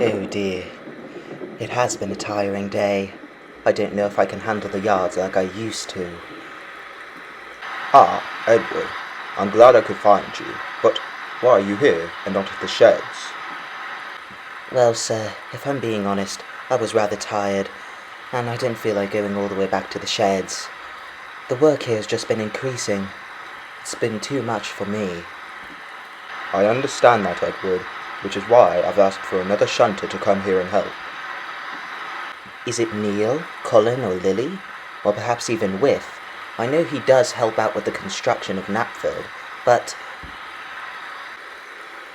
Oh dear, it has been a tiring day. I don't know if I can handle the yards like I used to. Ah, Edward, I'm glad I could find you, but why are you here and not at the sheds? Well, sir, if I'm being honest, I was rather tired, and I didn't feel like going all the way back to the sheds. The work here has just been increasing. It's been too much for me. I understand that, Edward, which is why I've asked for another shunter to come here and help. Is it Neil, Colin, or Lily? Or perhaps even Whiff? I know he does help out with the construction of Knapford, but...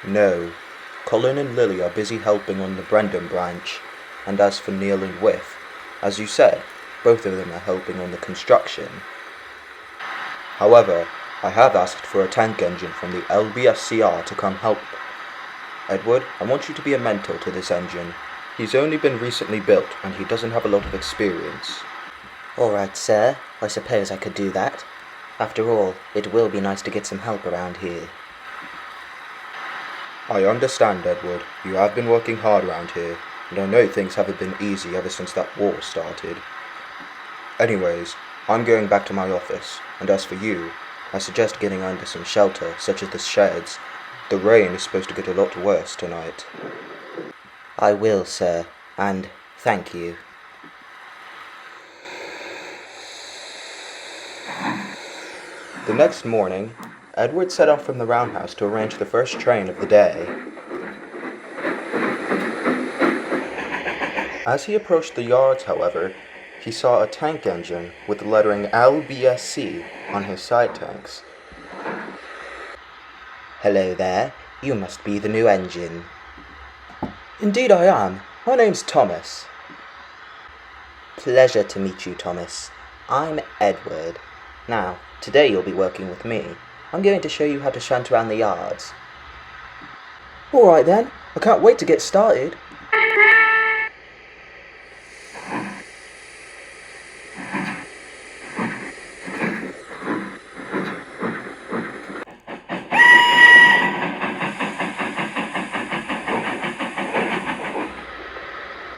No, Colin and Lily are busy helping on the Brendan branch, and as for Neil and Whiff, as you said, both of them are helping on the construction. However, I have asked for a tank engine from the LBSCR to come help. Edward, I want you to be a mentor to this engine. He's only been recently built and he doesn't have a lot of experience. Alright, sir, I suppose I could do that. After all, it will be nice to get some help around here. I understand, Edward. You have been working hard around here, and I know things haven't been easy ever since that war started. Anyways, I'm going back to my office, and as for you, I suggest getting under some shelter, such as the sheds. The rain is supposed to get a lot worse tonight. I will, sir, and thank you. The next morning, Edward set off from the roundhouse to arrange the first train of the day. As he approached the yards, however, he saw a tank engine with the lettering LBSC on his side tanks. Hello there, you must be the new engine. Indeed I am. My name's Thomas. Pleasure to meet you, Thomas. I'm Edward. Now, today you'll be working with me. I'm going to show you how to shunt around the yards. Alright then, I can't wait to get started.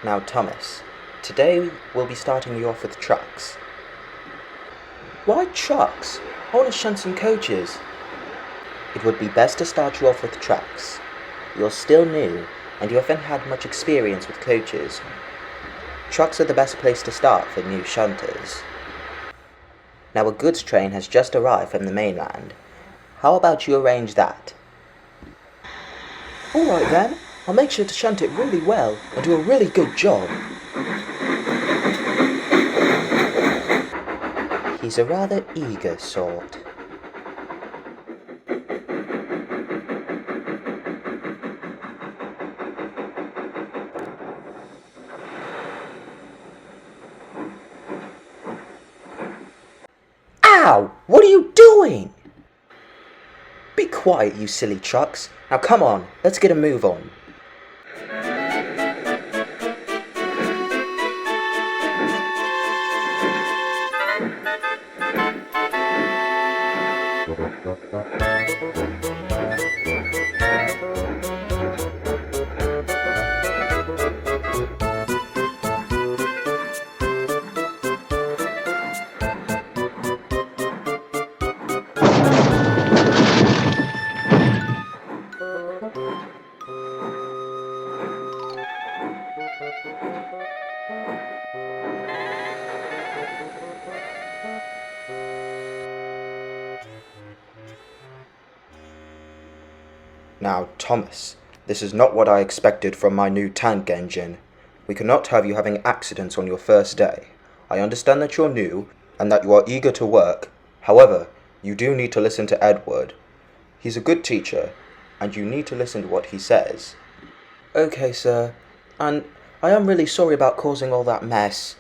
Now, Thomas, today we'll be starting you off with trucks. Why trucks? I want to shunt some coaches. It would be best to start you off with trucks. You're still new, and you haven't had much experience with coaches. Trucks are the best place to start for new shunters. Now, a goods train has just arrived from the mainland. How about you arrange that? Alright then, I'll make sure to shunt it really well and do a really good job. He's a rather eager sort. Ow! What are you doing? Be quiet, you silly trucks. Now come on, let's get a move on. Now, Thomas, this is not what I expected from my new tank engine. We cannot have you having accidents on your first day. I understand that you're new and that you are eager to work. However, you do need to listen to Edward. He's a good teacher, and you need to listen to what he says. Okay, sir. And I am really sorry about causing all that mess.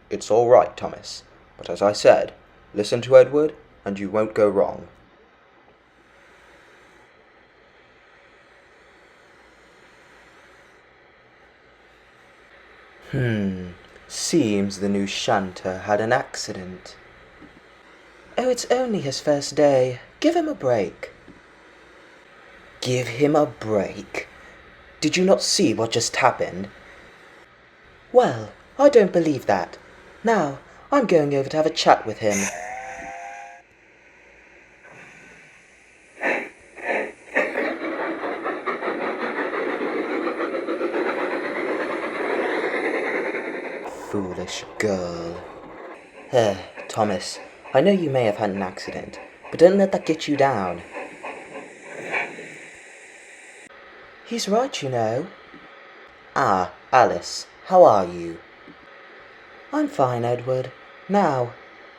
It's all right, Thomas. But as I said, listen to Edward, and you won't go wrong. Seems the new shunter had an accident. Oh, it's only his first day. Give him a break. Give him a break? Did you not see what just happened? Well, I don't believe that. Now, I'm going over to have a chat with him. Foolish girl. Thomas, I know you may have had an accident, but don't let that get you down. He's right, you know. Ah, Alice, how are you? I'm fine, Edward. Now,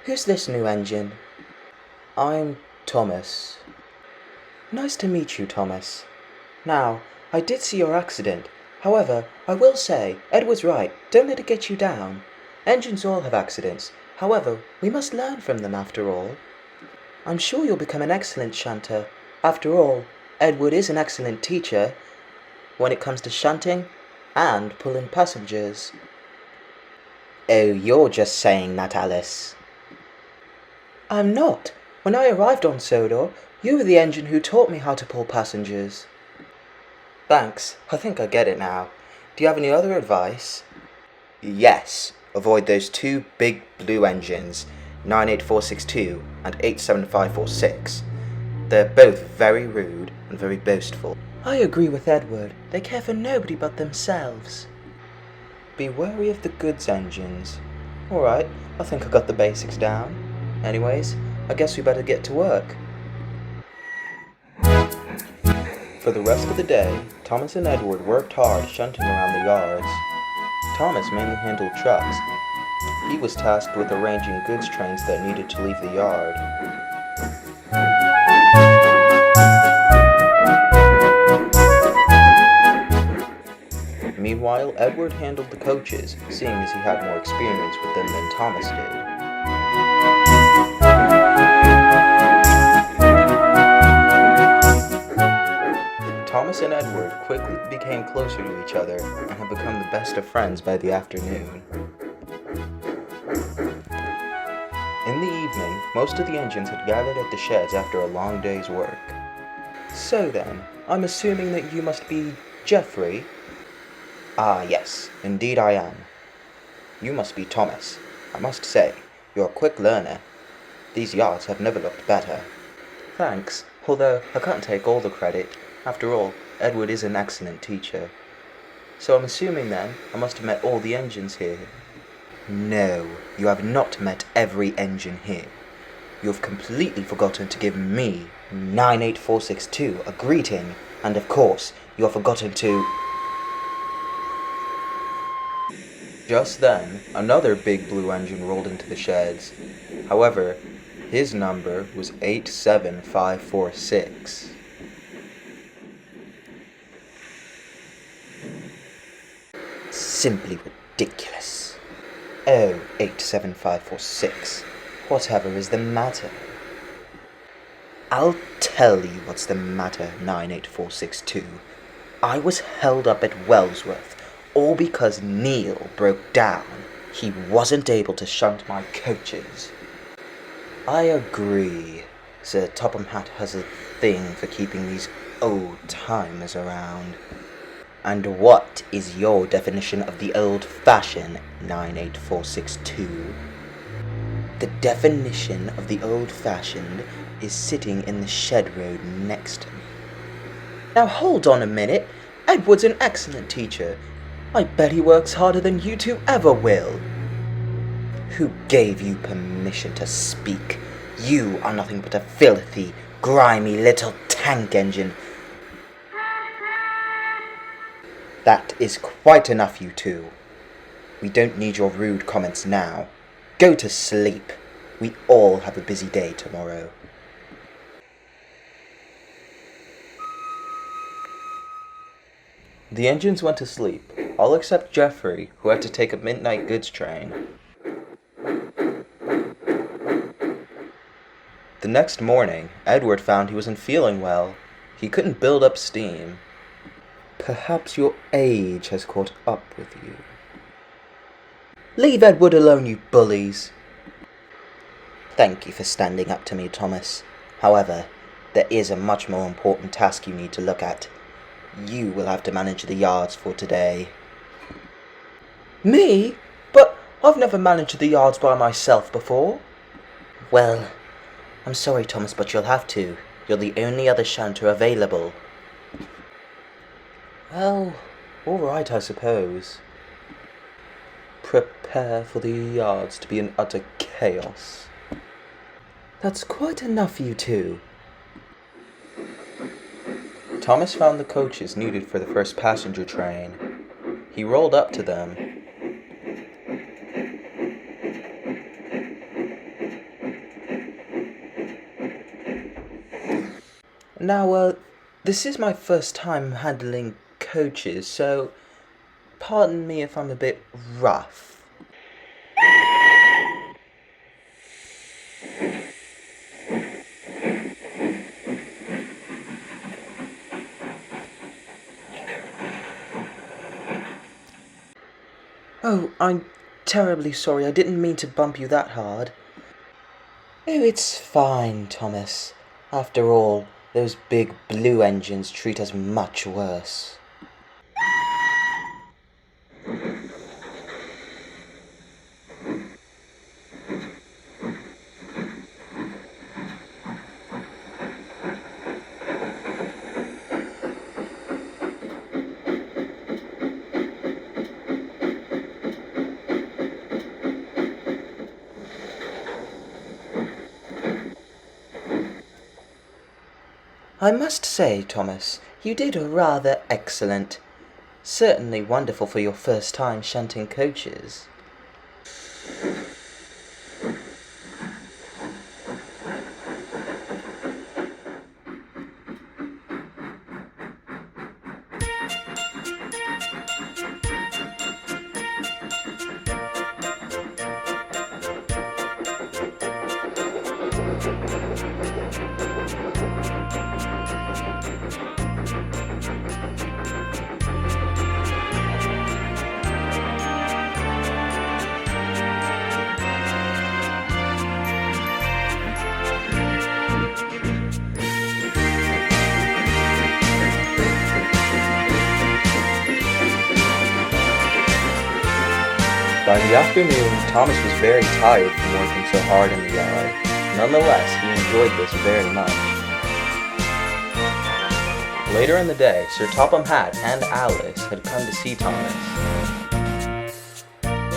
who's this new engine? I'm Thomas. Nice to meet you, Thomas. Now, I did see your accident. However, I will say, Edward's right. Don't let it get you down. Engines all have accidents. However, we must learn from them after all. I'm sure you'll become an excellent shunter. After all, Edward is an excellent teacher when it comes to shunting and pulling passengers. Oh, you're just saying that, Alice. I'm not. When I arrived on Sodor, you were the engine who taught me how to pull passengers. Thanks, I think I get it now. Do you have any other advice? Yes, avoid those two big blue engines, 98462 and 87546. They're both very rude and very boastful. I agree with Edward. They care for nobody but themselves. Be wary of the goods engines. Alright, I think I got the basics down. Anyways, I guess we better get to work. For the rest of the day, Thomas and Edward worked hard shunting around the yards. Thomas mainly handled trucks. He was tasked with arranging goods trains that needed to leave the yard. Meanwhile, Edward handled the coaches, seeing as he had more experience with them than Thomas did. Thomas and Edward quickly became closer to each other and had become the best of friends by the afternoon. In the evening, most of the engines had gathered at the sheds after a long day's work. So then, I'm assuming that you must be Geoffrey? Ah, yes, indeed I am. You must be Thomas. I must say, you're a quick learner. These yards have never looked better. Thanks, although I can't take all the credit. After all, Edward is an excellent teacher. So I'm assuming then, I must have met all the engines here. No, you have not met every engine here. You have completely forgotten to give me, 98462, a greeting, and of course, you have forgotten to... Just then, another big blue engine rolled into the sheds. However, his number was 87546. Simply ridiculous. Oh, 87546. Whatever is the matter? I'll tell you what's the matter, 98462. I was held up at Wellsworth, all because Neil broke down. He wasn't able to shunt my coaches. I agree. Sir Topham Hatt has a thing for keeping these old-timers around. And what is your definition of the old-fashioned, 98462? The definition of the old-fashioned is sitting in the shed road next to me. Now hold on a minute. Edward's an excellent teacher. I bet he works harder than you two ever will. Who gave you permission to speak? You are nothing but a filthy, grimy little tank engine. That is quite enough, you two. We don't need your rude comments now. Go to sleep. We all have a busy day tomorrow. The engines went to sleep, all except Geoffrey, who had to take a midnight goods train. The next morning, Edward found he wasn't feeling well. He couldn't build up steam. Perhaps your age has caught up with you. Leave Edward alone, you bullies. Thank you for standing up to me, Thomas. However, there is a much more important task you need to look at. you will have to manage the yards for today. Me? But I've never managed the yards by myself before. Well, I'm sorry, Thomas, but you'll have to. You're the only other shanter available. Well, all right, I suppose. Prepare for the yards to be an utter chaos. That's quite enough, you two. Thomas found the coaches needed for the first passenger train. He rolled up to them. Now, this is my first time handling coaches, so pardon me if I'm a bit rough. Oh, I'm terribly sorry. I didn't mean to bump you that hard. Oh, it's fine, Thomas. After all, those big blue engines treat us much worse. I must say, Thomas, you did rather excellent. Certainly wonderful for your first time shunting coaches. By the afternoon, Thomas was very tired from working so hard in the yard. Nonetheless, he enjoyed this very much. Later in the day, Sir Topham Hatt and Alice had come to see Thomas.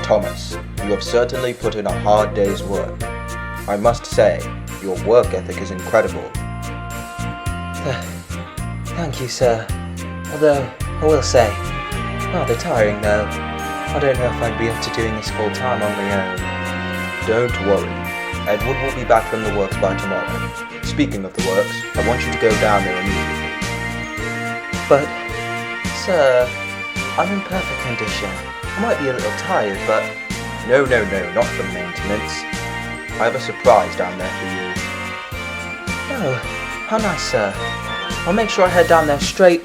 Thomas, you have certainly put in a hard day's work. I must say, your work ethic is incredible. Thank you, sir. Although, I will say, rather tiring though. I don't know if I'd be up to doing this full time on my own. Don't worry. Edward will be back from the works by tomorrow. Speaking of the works, I want you to go down there immediately. But, sir, I'm in perfect condition. I might be a little tired, but... No, not for maintenance. I have a surprise down there for you. Oh, how nice, sir. I'll make sure I head down there straight...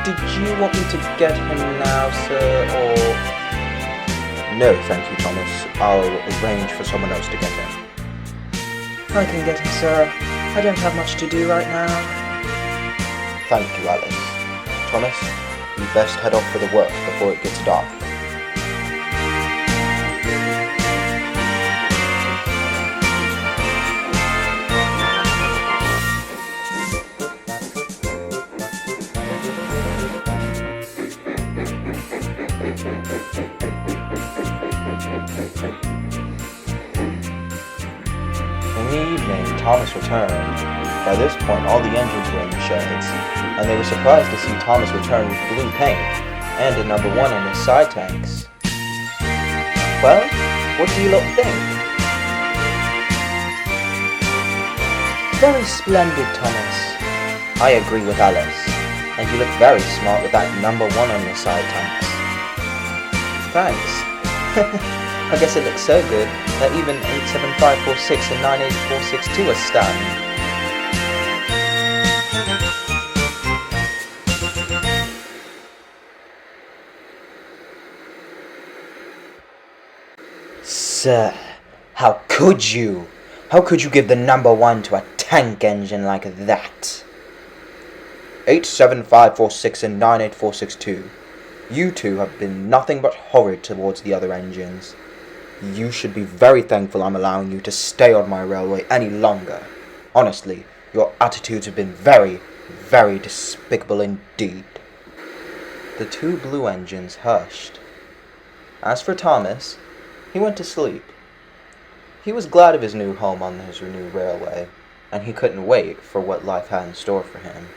Did you want me to get him now, sir, or... No, thank you, Thomas. I'll arrange for someone else to get him. I can get him, sir. I don't have much to do right now. Thank you, Alice. Thomas, you best head off for the works before it gets dark. In the evening, Thomas returned. By this point, all the engines were in the sheds, and they were surprised to see Thomas return with blue paint and a number 1 on his side tanks. Well, what do you lot think? Very splendid, Thomas. I agree with Alice, and you look very smart with that number 1 on your side tanks. Thanks. I guess it looks so good that even 87546 and 98462 are stunned. Sir, How could you? How could you give the number one to a tank engine like that? 87546 and 98462. You two have been nothing but horrid towards the other engines. You should be very thankful I'm allowing you to stay on my railway any longer. Honestly, your attitudes have been very, very despicable indeed. The two blue engines hushed. As for Thomas, he went to sleep. He was glad of his new home on his new railway, and he couldn't wait for what life had in store for him.